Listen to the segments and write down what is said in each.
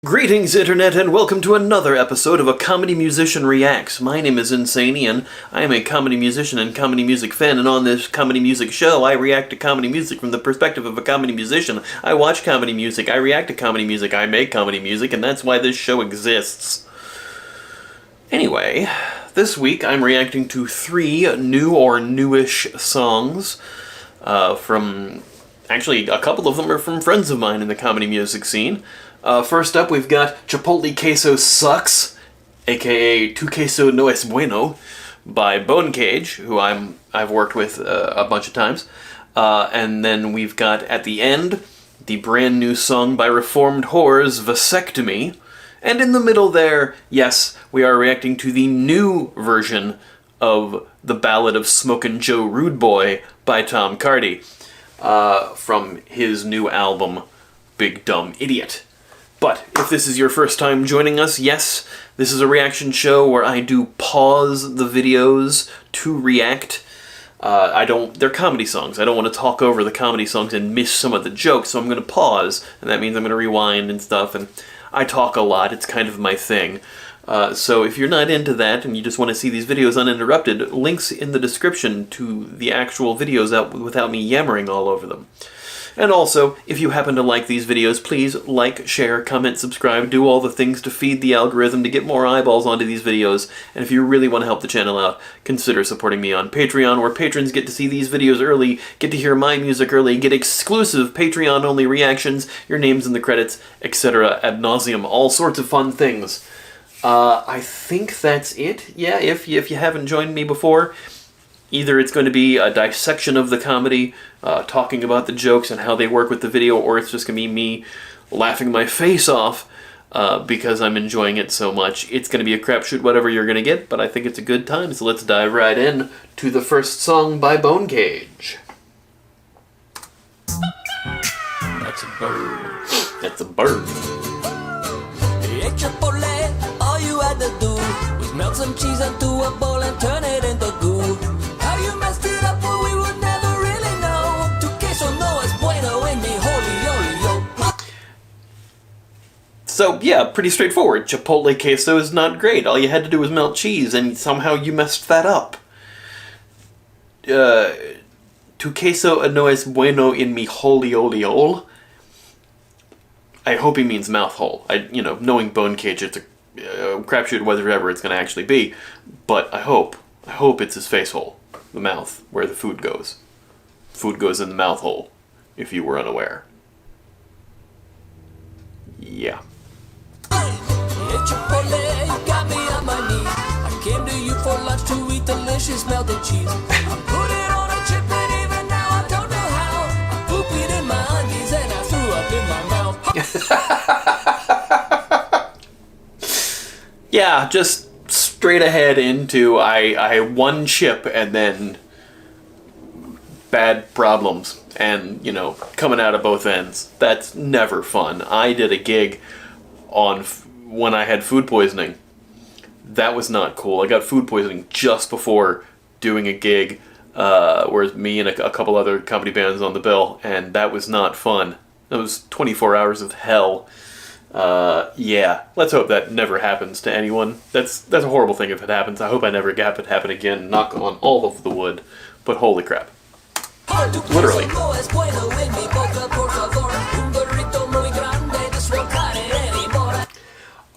Greetings, Internet, and welcome to another episode of A Comedy Musician Reacts. My name is Insane Ian. I am a comedy musician and comedy music fan, and on this comedy music show, I react to comedy music from the perspective of a comedy musician. I watch comedy music, I react to comedy music, I make comedy music, and that's why this show exists. Anyway, this week I'm reacting to 3 new or newish songs from... Actually, a couple of them are from friends of mine in the comedy music scene. First up, we've got Chipotle Queso Sucks, aka Tu Queso No Es Bueno, by Bonecage, who I've worked with a bunch of times. And then we've got, at the end, the brand new song by Reformed Whores, Vasectomy. And in the middle there, yes, we are reacting to the new version of the Ballad of Smokin' Joe Rudeboy by Cardy, from his new album, Big Dumb Idiot. But if this is your first time joining us, yes, this is a reaction show where I do pause the videos to react. They're comedy songs. I don't want to talk over the comedy songs and miss some of the jokes, so I'm going to pause, and that means I'm going to rewind and stuff, and I talk a lot. It's kind of my thing. So if you're not into that and you just want to see these videos uninterrupted, links in the description to the actual videos out without me yammering all over them. And also, if you happen to like these videos, please like, share, comment, subscribe, do all the things to feed the algorithm to get more eyeballs onto these videos. And if you really want to help the channel out, consider supporting me on Patreon, where patrons get to see these videos early, get to hear my music early, get exclusive Patreon-only reactions, your names in the credits, etc. ad nauseum, all sorts of fun things. I think that's it. Yeah, if you haven't joined me before, either it's going to be a dissection of the comedy, talking about the jokes and how they work with the video, or it's just going to be me laughing my face off because I'm enjoying it so much. It's going to be a crapshoot whatever you're going to get, but I think it's a good time, so let's dive right in to the first song by Bonecage. That's a bird. That's a bird. Hey, Chipotle, all you had to do was melt some cheese into a bowl and turn it into goo. How you messed it up, well, we would never really know. Tu queso no es bueno en mi holy yo. So, yeah, pretty straightforward. Chipotle queso is not great. All you had to do was melt cheese, and somehow you messed that up. Tu queso no es bueno en mi holy ole. I hope he means mouth hole. Knowing Bonecage, it's a crapshoot whatever it's going to actually be, but I hope it's his face hole, the mouth, where the food goes. Food goes in the mouth hole, if you were unaware. Yeah. Hey, Chipotle, you got me on my knees. I came to you for lunch to eat delicious melted cheese. I put it on a chip and even now I don't know how. I pooped it in my undies and I threw up in my mouth. Yeah, just straight ahead into I one chip and then bad problems and, coming out of both ends. That's never fun. I did a gig when I had food poisoning. That was not cool. I got food poisoning just before doing a gig where me and a couple other comedy bands on the bill, and that was not fun. It was 24 hours of hell. Yeah, let's hope that never happens to anyone. That's a horrible thing if it happens. I hope I never have it happen again. Knock on all of the wood. But holy crap. Literally.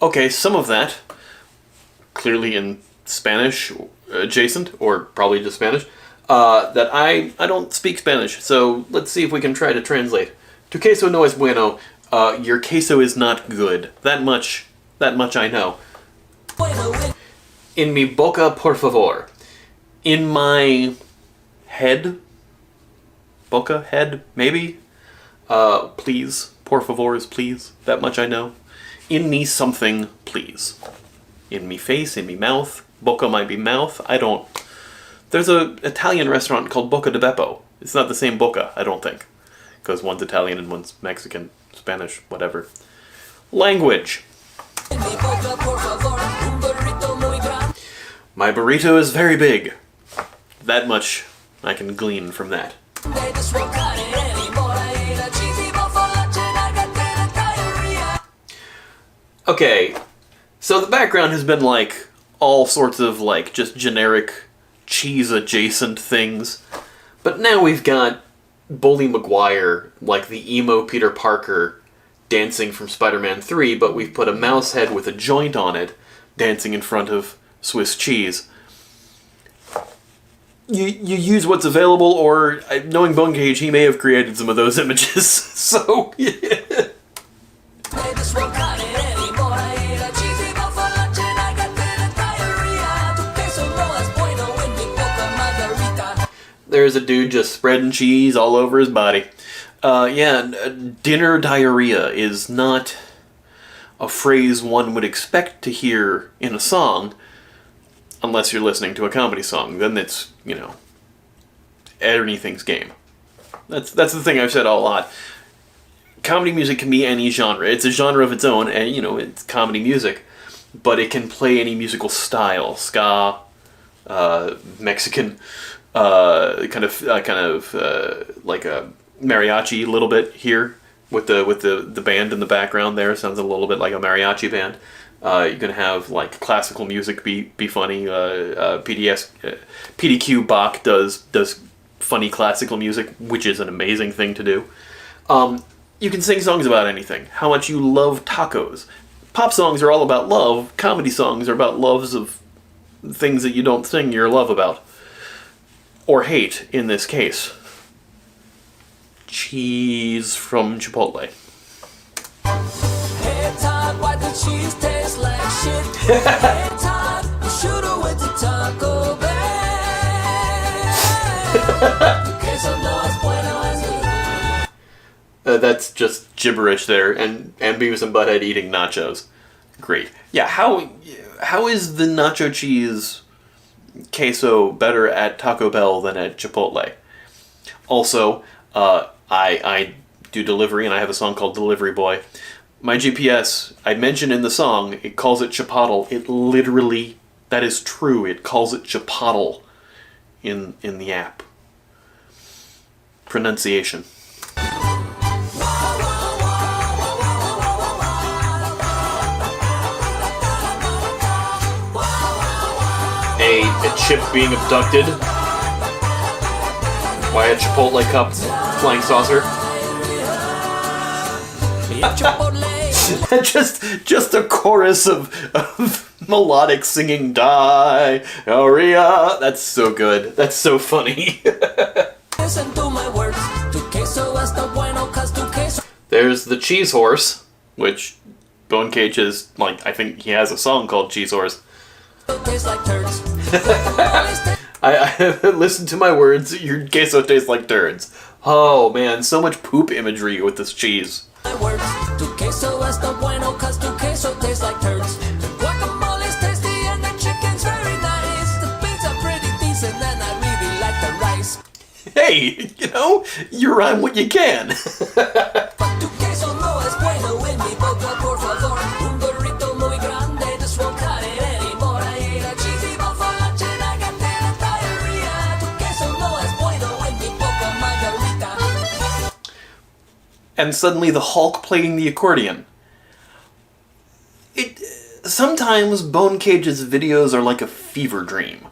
Okay, some of that, clearly in Spanish adjacent, or probably just Spanish, that I don't speak Spanish, so let's see if we can try to translate. Tu queso no es bueno. Your queso is not good. That much I know. In mi boca, por favor. In my head? Boca? Head? Maybe? Please. Por favor is please. That much I know. In me something, please. In me face, in me mouth. Boca might be mouth. I don't... There's an Italian restaurant called Boca de Beppo. It's not the same Boca, I don't think. Because one's Italian and one's Mexican, Spanish, whatever. Language. My burrito is very big. That much I can glean from that. Okay, so the background has been like all sorts of like just generic cheese adjacent things, but now we've got Bully Maguire, like the emo Peter Parker, dancing from Spider-Man 3, but we've put a mouse head with a joint on it dancing in front of Swiss cheese. You use what's available, or knowing Bonecage, he may have created some of those images. So, yeah. There's a dude just spreading cheese all over his body. Dinner diarrhea is not a phrase one would expect to hear in a song, unless you're listening to a comedy song. Then it's, anything's game. That's the thing I've said a lot. Comedy music can be any genre. It's a genre of its own, and, it's comedy music. But it can play any musical style. Ska, Mexican, kind of like a mariachi a little bit here with the band in the background there. Sounds a little bit like a mariachi band. You can have like classical music be funny. PDQ Bach does funny classical music, which is an amazing thing to do. You can sing songs about anything. How much you love tacos. Pop songs are all about love. Comedy songs are about loves of things that you don't sing your love about. Or hate, in this case. Cheese from Chipotle. Hey Todd, why the cheese taste like shit? Hey Todd, you should've went to Taco Bell. Queso no es bueno, es that's just gibberish there, and Beavis and Butthead eating nachos. Great. Yeah, how is the nacho cheese queso better at Taco Bell than at Chipotle? Also, I do delivery, and I have a song called Delivery Boy. My GPS, I mentioned in the song, it calls it Chipotle. It literally, that is true, it calls it Chipotle in the app. Pronunciation. A chip being abducted by a Chipotle cup flying saucer. just a chorus of melodic singing diarrhea. That's so good. That's so funny. Listen to my words. Tu queso está bueno, 'cause tu queso. There's the Cheese Horse, which Bonecage is, like, I think he has a song called Cheese Horse. Tastes like turds. I listen to my words, your queso tastes like turds. Oh man, so much poop imagery with this cheese. My words. Tu queso está bueno, 'cause tu queso tastes like turds. The guacamole's tasty and the chicken's very nice. The beans are pretty decent and I really like the rice. Hey, you rhyme what you can. But tu queso no es bueno en mi boca, por favor. Un burrito muy grande just won't cut it anymore. I ate a cheesy ball for lunch and I got that diarrhea. Tu queso no es bueno en mi boca, margarita. And suddenly the Hulk playing the accordion. Sometimes Bonecage's videos are like a fever dream.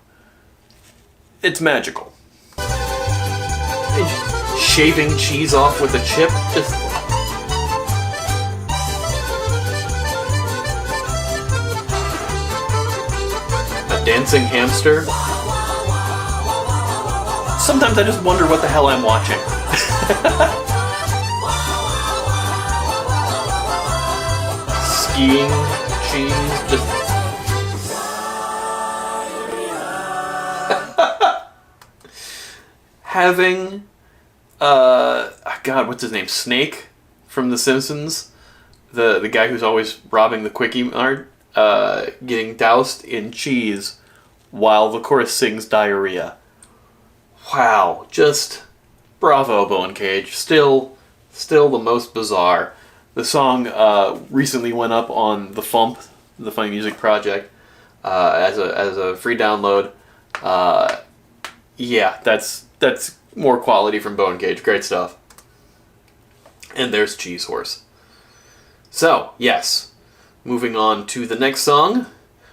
It's magical. Shaving cheese off with a chip, just... A dancing hamster. Sometimes I just wonder what the hell I'm watching. Skiing cheese, just... Having... God, what's his name? Snake from The Simpsons? The guy who's always robbing the Quickie Mart, getting doused in cheese while the chorus sings diarrhea. Wow, just bravo, Bonecage. Still the most bizarre. The song recently went up on the FUMP, the Funny Music Project, as a free download. Yeah, that's more quality from Bonecage. Great stuff. And there's Cheese Horse. So, yes, Moving on to the next song,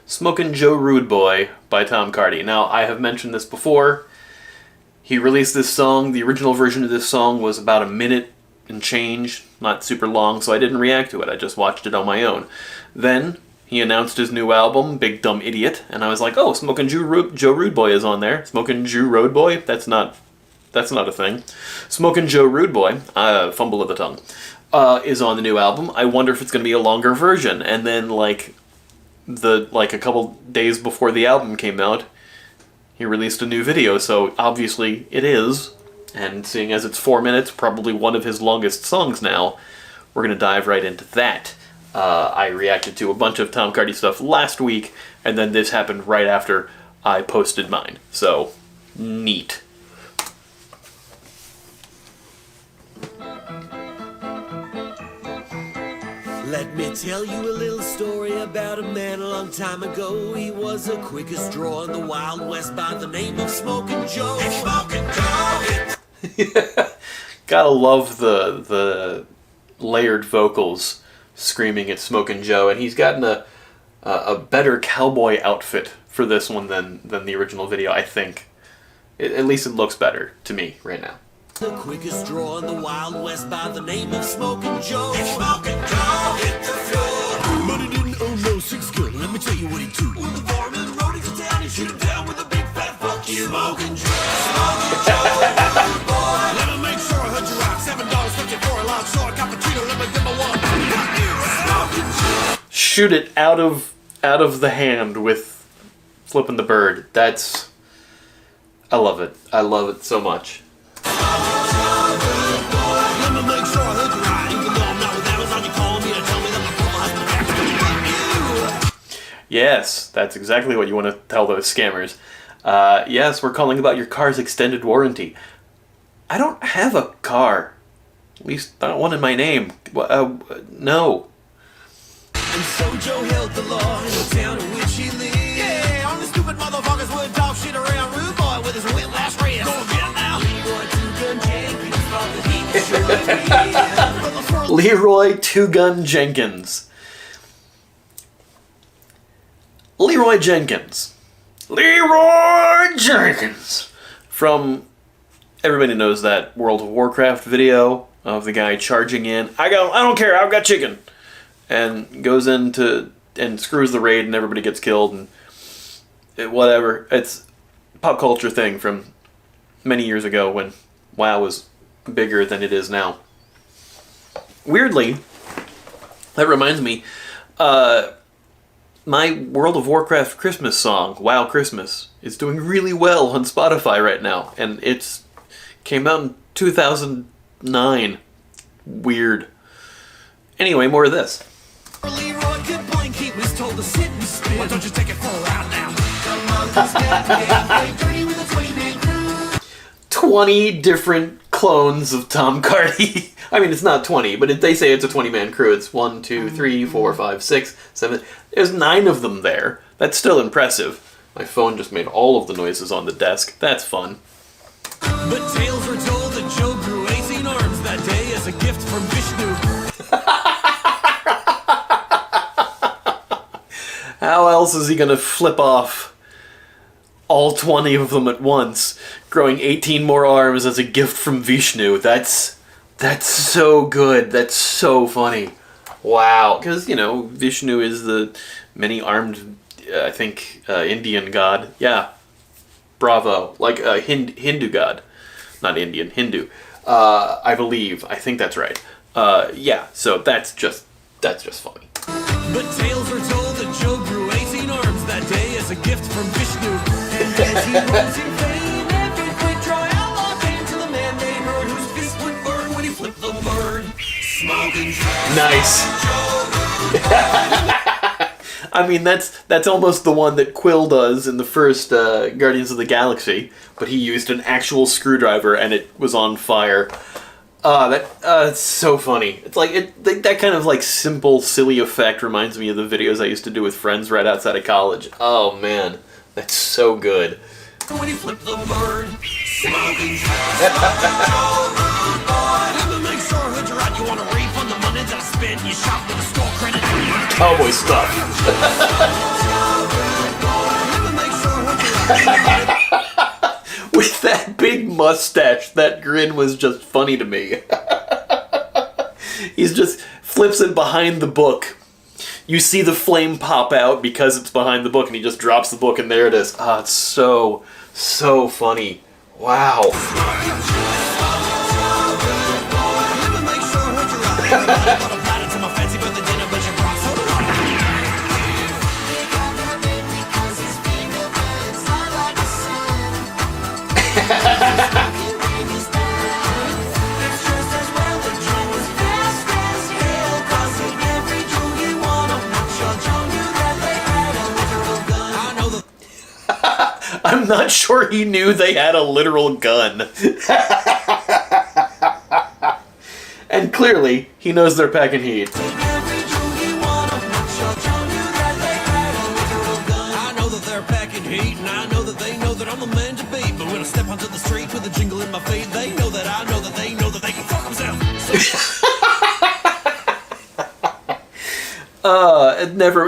Smokin' Joe Rudeboy by Tom Cardy. Now, I have mentioned this before. He released this song. The original version of this song was about a minute and change, not super long, so I didn't react to it. I just watched it on my own. Then he announced his new album, Big Dumb Idiot, and I was like, oh, Smokin' Joe Rudeboy is on there. Smokin' Joe Roadboy? That's not a thing. Smokin' Joe Rudeboy, fumble of the tongue, is on the new album. I wonder if it's going to be a longer version. And then, like a couple days before the album came out, he released a new video, so obviously it is. And seeing as it's 4 minutes, probably one of his longest songs now, we're going to dive right into that. I reacted to a bunch of Tom Cardy stuff last week, and then this happened right after I posted mine. So, neat. Let me tell you a little story about a man a long time ago. He was the quickest draw in the Wild West by the name of Smokin' Joe. Smokin' Joe! Gotta love the layered vocals screaming at Smokin' Joe, and he's gotten a better cowboy outfit for this one than the original video, I think. At least it looks better to me right now. The quickest draw in the Wild West by the name of Smokin' Joe. Smokin' Joe, hit the floor. But he didn't own no six gun. Let me tell you what he do. When the foreman rode into town, he shoot him down with a big fat fuck you. Smokin' Joe, Smokin' Joe, boy. Let me make sure I heard you right. $7.50 a lot, so a cappuccino. Let me get my one. Smokin' Joe. Shoot it out of the hand with flipping the bird. I love it. I love it so much. Yes, that's exactly what you want to tell those scammers. Yes, we're calling about your car's extended warranty. I don't have a car. At least not one in my name. No. And so Joe held the law in the town in which he lived. Yeah, all the stupid motherfuckers would talk shit around Rudeboy with his whiplash wrist. Go get him now. Leroy Two Gun Jenkins. Leroy Jenkins. Leroy Jenkins! From, everybody knows that World of Warcraft video of the guy charging in. I don't care, I've got chicken! And goes into, and screws the raid and everybody gets killed and whatever. It's a pop culture thing from many years ago when WoW was bigger than it is now. Weirdly, that reminds me, my World of Warcraft Christmas song, WoW Christmas, is doing really well on Spotify right now, and it's came out in 2009. Weird. Anyway, more of this. Leroy could blink, he was told to sit and spin. Why don't you take it for a ride now? 20 different clones of Tom Cardy. I mean, it's not 20, but they say it's a 20-man crew. It's 1, 2, 3, 4, 5, 6, 7. There's 9 of them there. That's still impressive. My phone just made all of the noises on the desk. That's fun. But tales were told that Joe grew 18 arms that day as a gift from Vishnu. How else is he going to flip off all 20 of them at once, growing 18 more arms as a gift from Vishnu? That's so good. That's so funny. Wow. Because, Vishnu is the many-armed, I think, Indian god. Yeah. Bravo. Like a Hindu god. Not Indian, Hindu. I believe. I think that's right. Yeah, so that's just funny. But tales are told that Joe grew 18 arms that day as a gift from Vishnu. And as he rose in fame, every quick draw outlaw came to the man they heard whose fist would burn when he flipped the bird. Smokin' Joe. Nice. I mean, that's almost the one that Quill does in the first Guardians of the Galaxy, but he used an actual screwdriver and it was on fire. It's so funny. It's like that kind of like simple, silly effect reminds me of the videos I used to do with friends right outside of college. Oh man, that's so good. When he flipped the bird, Smokin' Joe. Let me make sure I heard you right. You want a refund the money that I spent? You shop with a store credit. cowboy stuff. With that big mustache, that grin was just funny to me. He's just flips it behind the book. You see the flame pop out because it's behind the book, and he just drops the book, and there it is. Ah, it's so funny. Wow. I'm not sure he knew they had a literal gun. And clearly, he knows they're packing heat. I know that they're packing heat, and I know that they know that I'm the man to beat. But when I step onto the street with a jingle in my feet, they know that I know that they know that they can fuck themselves.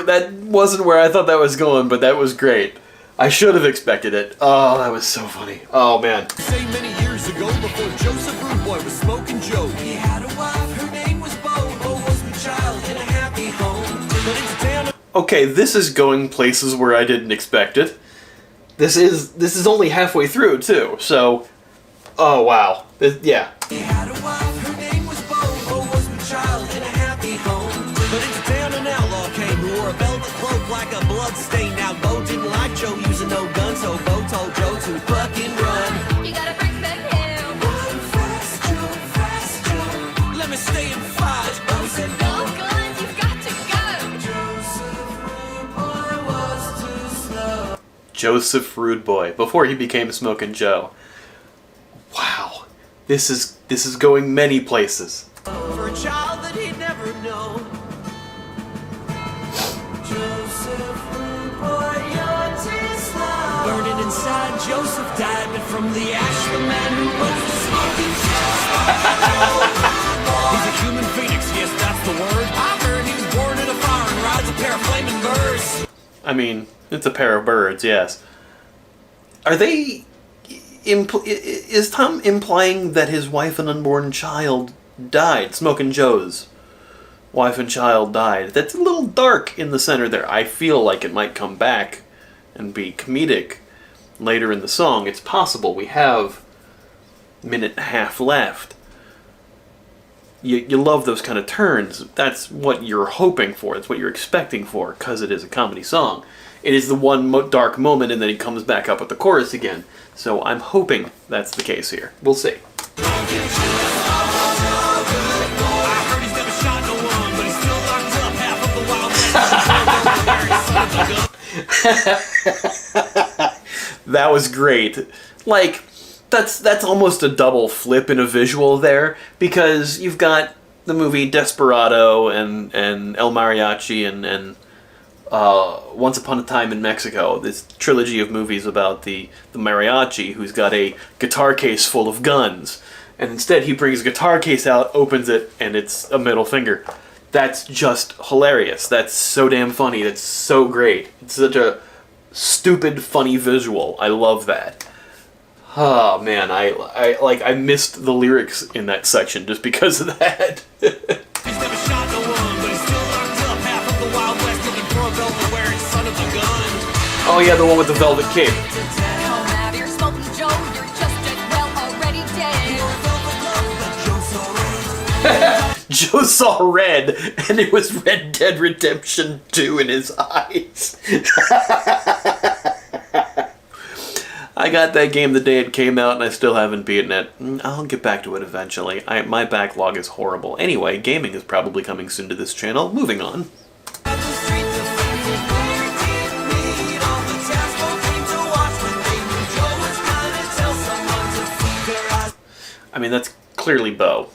That wasn't where I thought that was going, but that was great. I should have expected it. Oh, that was so funny. Oh, man. Say many years ago, before Joseph Rudeboy was Smokin Joe, he had a wife, her name was Bo. Bo was my child in a happy home. But into town. Okay, this is going places where I didn't expect it. This is only halfway through, too, so... Oh, wow. Yeah. He had a wife, her name was Bo. Bo was my child in a happy home. But into town an outlaw came who wore a velvet cloak like a blood stain. Now Bo didn't like Joe using no gun, so Bo told Joe to fucking run. You gotta bring them here. Run fast, Joe, let me stay and fight. Bo said No no. guns, you've got to go. Joseph Rudeboy, before he became Smokin Joe. Wow. This is going many places. For a child that he'd never known. Joseph Rudeboy, you're too slow. Burning inside, Joseph died, but from the ash, the man who was the Smokin Joe. He's a human phoenix, yes, that's the word. I heard he was born in a fire and rides a pair of flaming birds. I mean, it's a pair of birds, yes. Are they... is Tom implying that his wife and unborn child died? Smokin Joe's wife and child died. That's a little dark in the center there. I feel like it might come back and be comedic later in the song. It's possible. We have a minute and a half left. You love those kind of turns. That's what you're hoping for. It's what you're expecting for, because it is a comedy song. It is the one dark moment, and then he comes back up with the chorus again. So I'm hoping that's the case here. We'll see. I heard he's never shot no one, but he's still locked up half of the Wild West. That was great. Like, that's almost a double flip in a visual there, because you've got the movie Desperado and El Mariachi and Once Upon a Time in Mexico, this trilogy of movies about the mariachi who's got a guitar case full of guns. And instead he brings a guitar case out, opens it, and it's a middle finger. That's just hilarious. That's so damn funny. That's so great. It's such a stupid, funny visual. I love that. Oh man, I missed the lyrics in that section just because of that. He's never shot no one, but he's still locked up half of the Wild West in the drug wearing son of a gun. Oh yeah, the one with the velvet cape. Come out here, Smokin Joe, you're just as well already dead. Joe saw red, and it was Red Dead Redemption 2 in his eyes. I got that game the day it came out, and I still haven't beaten it. I'll get back to it eventually. My backlog is horrible. Anyway, gaming is probably coming soon to this channel. Moving on. I mean, that's clearly Bo.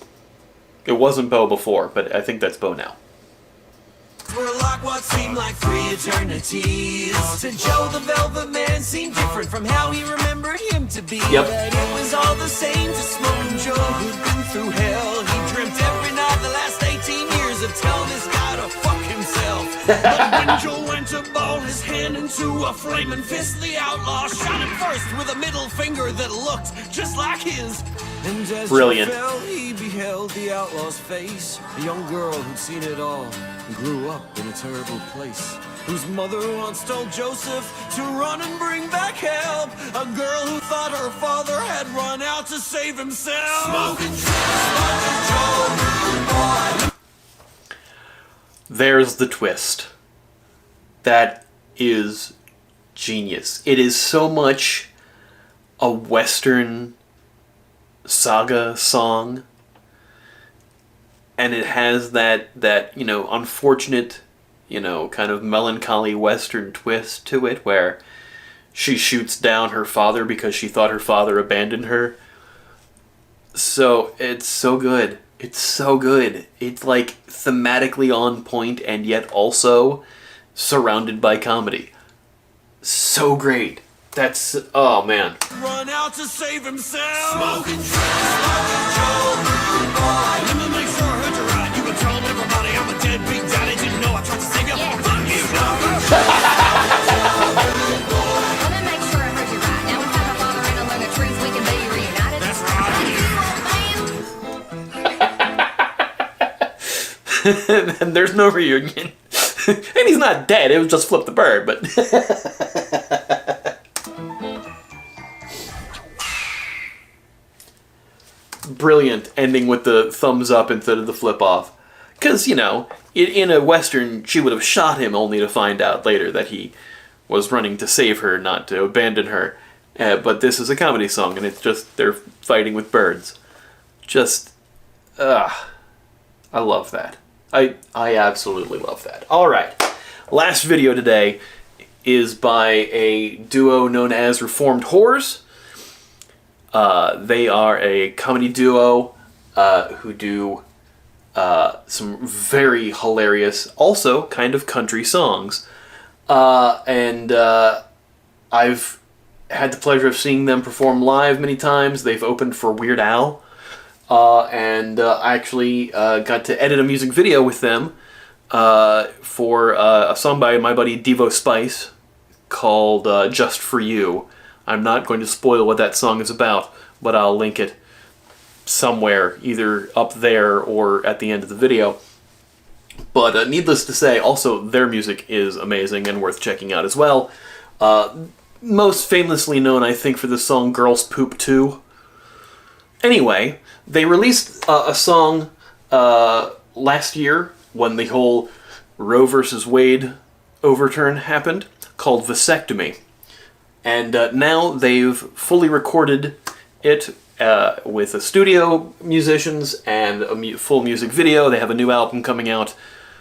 It wasn't Bo before, but I think that's Bo now. We're like what seemed like 3 eternities. To Joe the Velvet Man seemed different from how he remembered him to be. Yep. But it was all the same to Smokin Joe who'd been through hell. He dreamt every night the last 18 years of telling this guy to fuck himself. But when Joe went to ball his hand into a flaming fist, the outlaw shot him first with a middle finger that looked just like his. And as Brilliant. Joe fell, he beheld the outlaw's face, a young girl who'd seen it all and grew up in a terrible place, whose mother once told Joseph to run and bring back help, a girl who thought her father had run out to save himself. Smokin' Joe, There's the twist. That is genius. It is so much a Western saga song, and it has that unfortunate, kind of melancholy Western twist to it, where she shoots down her father because she thought her father abandoned her. So it's so good. It's so good. It's like thematically on point and yet also surrounded by comedy. So great. That's, oh man. run out to save himself. Smokin' Joe, Rudeboy. Let me make sure I heard you right. You were telling everybody I'm a deadbeat daddy. Didn't know I tried to save you. Yeah. Fuck you, dog. Let me make sure I heard you right. Now we have a father and a learn the truth. We can be reunited. That's right. And there's no reunion. And he's not dead. It was just Flip the Bird, but... Brilliant, ending with the thumbs up instead of the flip off. Because, in a Western, she would have shot him only to find out later that he was running to save her, not to abandon her. But this is a comedy song, and it's just, they're fighting with birds. Just, I love that. I absolutely love that. Alright, last video today is by a duo known as Reformed Whores. They are a comedy duo who do some very hilarious, also kind of country songs. And I've had the pleasure of seeing them perform live many times. They've opened for Weird Al. And I actually got to edit a music video with them for a song by my buddy Devo Spice called Just For You. I'm not going to spoil what that song is about, but I'll link it somewhere, either up there or at the end of the video. But needless to say, also their music is amazing and worth checking out as well. Most famously known, I think, for the song Girls Poop Too. Anyway, they released a song last year when the whole Roe versus Wade overturn happened, called Vasectomy. And now they've fully recorded it with the studio musicians and a full music video. They have a new album coming out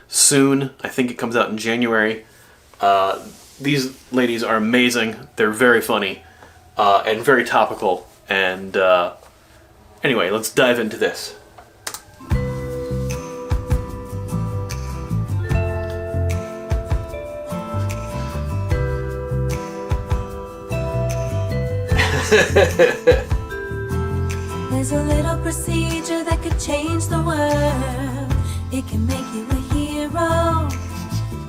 soon. I think it comes out in January. These ladies are amazing. They're very funny and very topical. And anyway, let's dive into this. There's a little procedure that could change the world. It can make you a hero.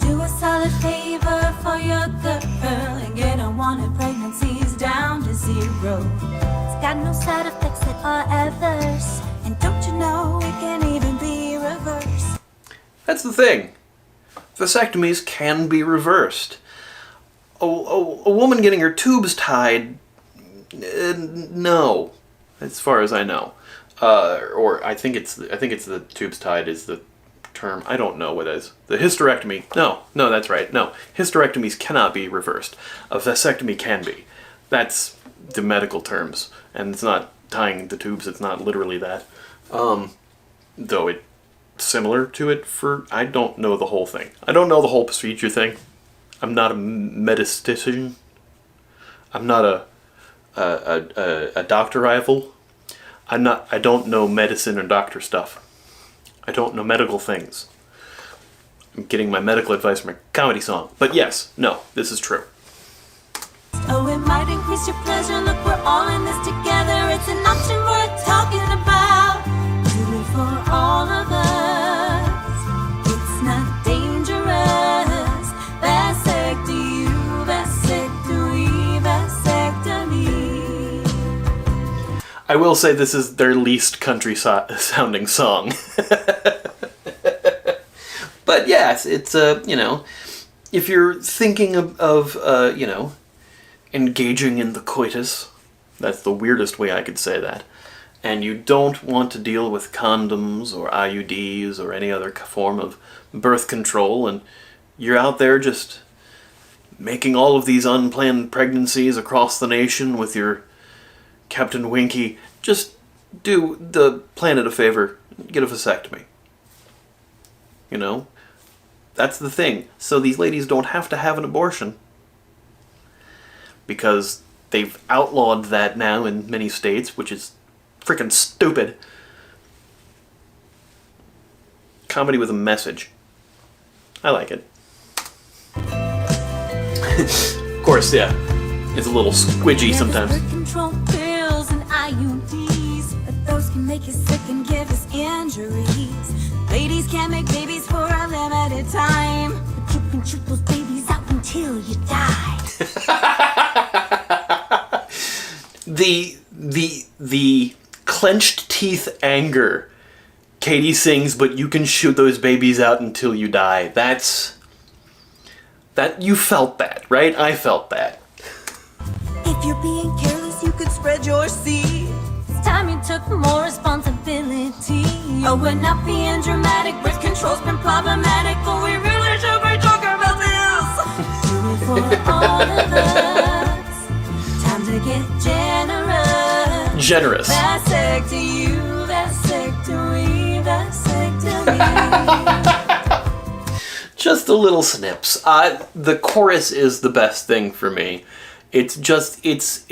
Do a solid favor for your girl and get unwanted pregnancies down to 0. It's got no side effects that are adverse. And don't you know it can even be reversed? That's the thing. Vasectomies can be reversed. A woman getting her tubes tied, no, as far as I know. Or I think it's the tubes tied is the term. I don't know what it is. The hysterectomy. No, that's right. No, hysterectomies cannot be reversed. A vasectomy can be. That's the medical terms, and it's not tying the tubes. It's not literally that. Though it's similar to it for. I don't know the whole thing. I don't know the whole procedure thing. I'm not a medicistician. I'm not a doctor rival. I don't know medicine or doctor stuff. I don't know medical things. I'm getting my medical advice from a comedy song. But yes, no, this is true. Oh, it might increase your pleasure. Look, we're all in this together. It's an option worth talking about. Do it for all of us. It's not dangerous. I will say this is their least country sounding song. But yes, it's you know, if you're thinking of you know, engaging in the coitus, that's the weirdest way I could say that, and you don't want to deal with condoms or IUDs or any other form of birth control, and you're out there just making all of these unplanned pregnancies across the nation with your Captain Winky, just do the planet a favor, get a vasectomy. You know? That's the thing. So these ladies don't have to have an abortion. Because they've outlawed that now in many states, which is freaking stupid. Comedy with a message. I like it. Of course, yeah. It's a little squidgy sometimes. Birth control pills and IUDs, but those can make you sick and give us injuries. Ladies can't make babies for a limited time, but you can shoot those babies out until you die. The clenched teeth anger Katie sings, but you can shoot those babies out until you die. That you felt that, right? I felt that. If you're being careless, you could spread your seed. It's time you took more responsibility. Oh, we're not being dramatic. Birth control's been problematic, but we really should be talking about this. Do it for all of us. Time to get generous. Generous. Vasectomy, vasectomy, vasectomy. Just a little snips. The chorus is the best thing for me. It's just, it's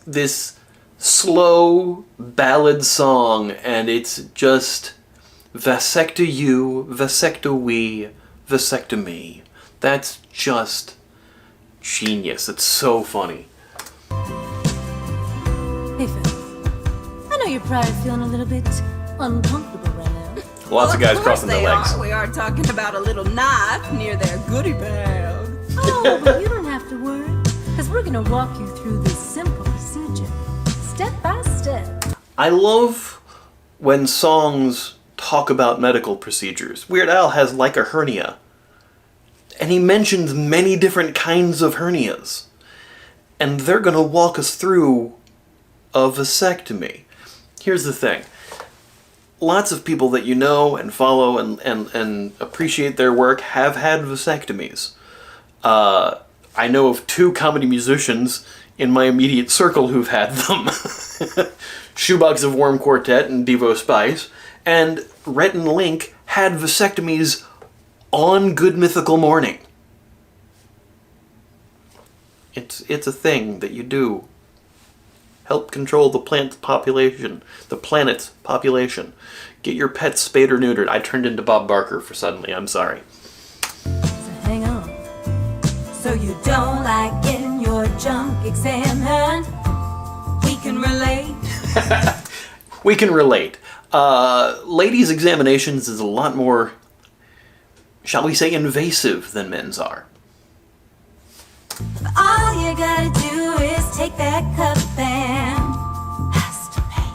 this slow ballad song, and it's just vasecto you, vasecto we, vasectomy. That's just genius. It's so funny. Hey, Phil. I know you're probably feeling a little bit uncomfortable right now. Lots of guys crossing their legs. We are talking about a little knife near their goodie bag. Oh, but you don't have to worry, because we're going to walk you through this simple procedure, step by step. I love when songs talk about medical procedures. Weird Al has like a hernia, and he mentions many different kinds of hernias, and they're going to walk us through a vasectomy. Here's the thing. Lots of people that you know and follow and appreciate their work have had vasectomies. I know of 2 comedy musicians in my immediate circle who've had them. Shoebox of Worm Quartet and Devo Spice. And Rhett and Link had vasectomies on Good Mythical Morning. It's a thing that you do. Help control the planet's population. Get your pets spayed or neutered. I turned into Bob Barker for suddenly. I'm sorry. So hang on. So you don't like getting your junk examined? We can relate. We can relate. Ladies' examinations is a lot more, shall we say, invasive than men's are. All you gotta do is take that cup and masturbate.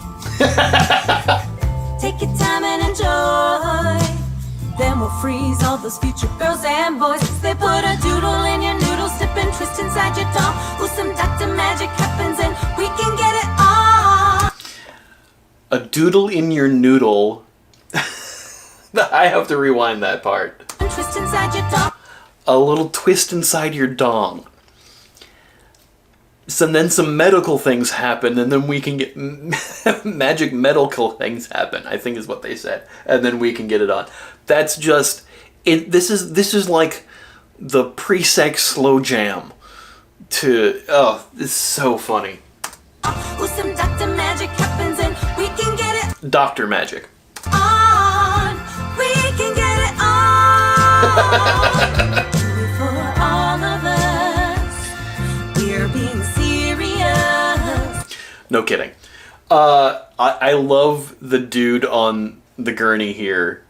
Take your time and enjoy. Then we'll freeze all those future girls and boys. They put a doodle in your noodle, sip and twist inside your doll. Ooh, some Dr. Magic happens and we can get it on. A doodle in your noodle. I have to rewind that part. Twist inside your doll. A little twist inside your dong. So then some medical things happen, and then we can get magic medical things happen, I think is what they said, and then we can get it on. That's just it. This is like the pre-sex slow jam. This is so funny. Ooh, some Dr. Magic happens and we can get it Dr. Magic. on. We can get it on. Do it for all of us. We're being serious. No kidding. I love the dude on the gurney here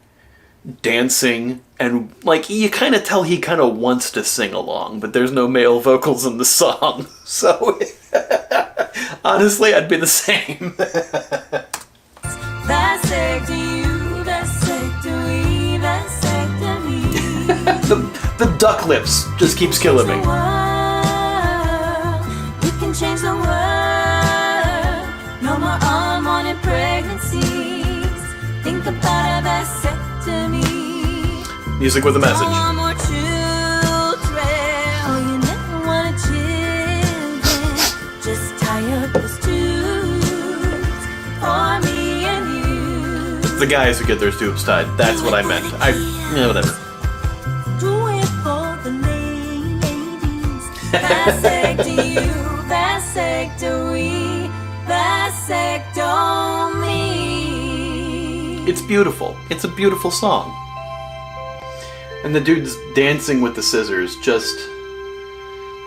dancing, and like you kind of tell he kind of wants to sing along, but there's no male vocals in the song. So Honestly, I'd be the same. the duck lips just keeps killing me. You can change the world. No more unwanted pregnancies. Think about a vasectomy. Music with a message. No more children. Oh, you never wanted children. Just tie up those tubes for me and you. The guys who get their tubes tied. That's what I meant. Whatever. Do it for the ladies. Vasectomy, vasectomy, vasectomy. It's beautiful. It's a beautiful song. And the dude's dancing with the scissors. Just...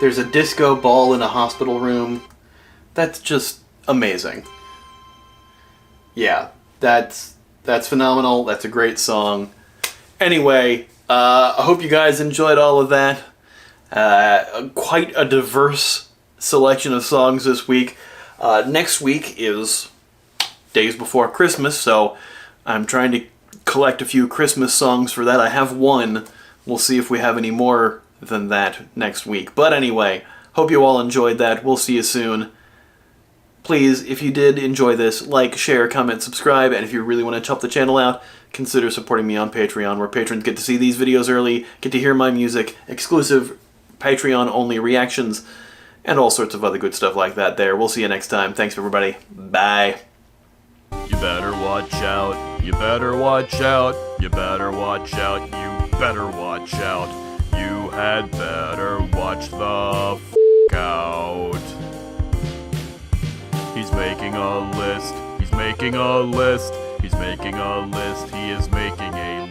There's a disco ball in a hospital room. That's just amazing. Yeah, that's phenomenal. That's a great song. Anyway, I hope you guys enjoyed all of that. Quite a diverse selection of songs this week. Next week is days before Christmas, so I'm trying to collect a few Christmas songs for that. I have one. We'll see if we have any more than that next week. But anyway, hope you all enjoyed that. We'll see you soon. Please, if you did enjoy this, like, share, comment, subscribe, and if you really want to help the channel out, consider supporting me on Patreon, where patrons get to see these videos early, get to hear my music, exclusive Patreon-only reactions, and all sorts of other good stuff like that there. We'll see you next time. Thanks, everybody. Bye. You better watch out, you better watch out, you better watch out, you better watch out. You had better watch the f*** out. He's making a list, he's making a list, he's making a list, he is making a